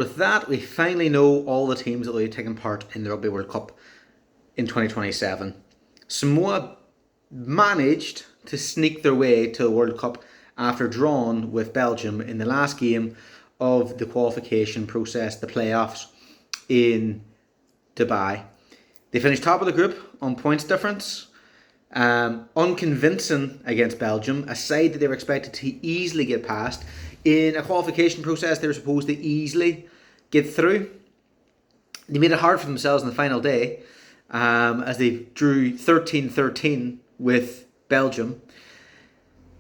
With that, we finally know all the teams that will be taking part in the Rugby World Cup in 2027. Samoa managed to sneak their way to the World Cup after drawing with Belgium in the last game of the qualification process, the playoffs in Dubai. They finished top of the group on points difference. Unconvincing against Belgium, a side that they were expected to easily get past. In a qualification process, they were supposed to easily get through. They made it hard for themselves in the final day as they drew 13-13 with Belgium.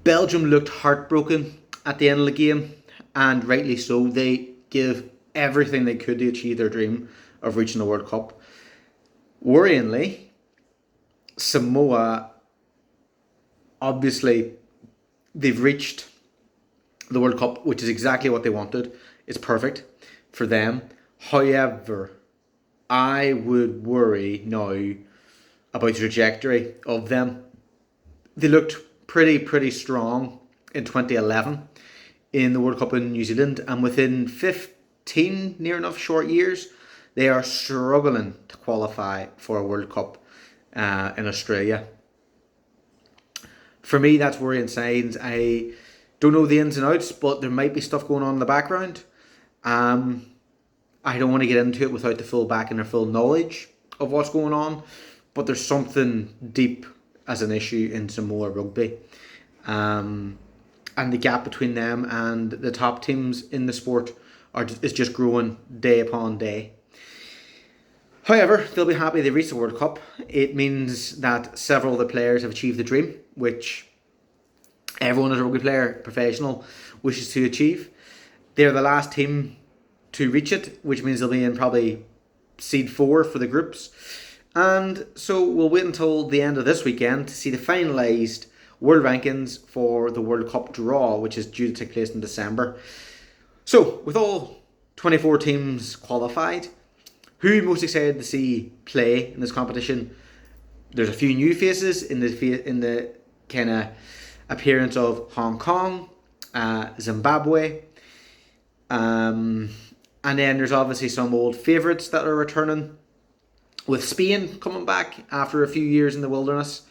Belgium looked heartbroken at the end of the game, and rightly so. They gave everything they could to achieve their dream of reaching the World Cup. Worryingly, Samoa, obviously, they've reached the World Cup, which is exactly what they wanted. It's perfect for them. However, I would worry now about the trajectory of them. They looked pretty strong in 2011 in the World Cup in New Zealand, and within 15 near enough short years, they are struggling to qualify for a World Cup in Australia. For me, that's worrying signs. I don't know the ins and outs, but there might be stuff going on in the background. I don't want to get into it without the full backing or full knowledge of what's going on, but there's something deep as an issue in Samoa rugby. And the gap between them and the top teams in the sport is just growing day upon day. However, they'll be happy they reached the World Cup. It means that several of the players have achieved the dream, which everyone as a rugby player, professional, wishes to achieve. They're the last team to reach it, which means they'll be in probably seed 4 for the groups. And so we'll wait until the end of this weekend to see the finalised world rankings for the World Cup draw, which is due to take place in December. So, with all 24 teams qualified, who are you most excited to see play in this competition? There's a few new faces in the kind of appearance of Hong Kong, Zimbabwe, and then there's obviously some old favourites that are returning, with Spain coming back after a few years in the wilderness,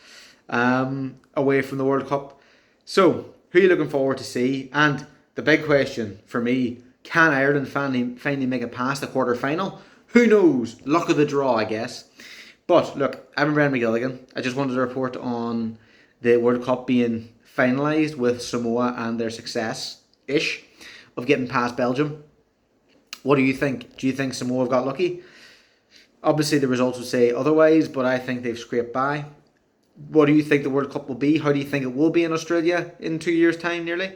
away from the World Cup. So, who are you looking forward to see? And the big question for me, can Ireland finally make it past the quarter-final? Who knows? Luck of the draw, I guess. But look, I'm Brendan McGilligan. I just wanted to report on the World Cup being finalised with Samoa and their success-ish of getting past Belgium. What do you think? Do you think Samoa have got lucky? Obviously, the results would say otherwise, but I think they've scraped by. What do you think the World Cup will be? How do you think it will be in Australia in 2 years' time, nearly?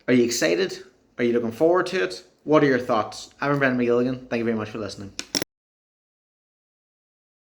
Are you excited? Are you looking forward to it? What are your thoughts? I'm Brendan McGilligan. Thank you very much for listening.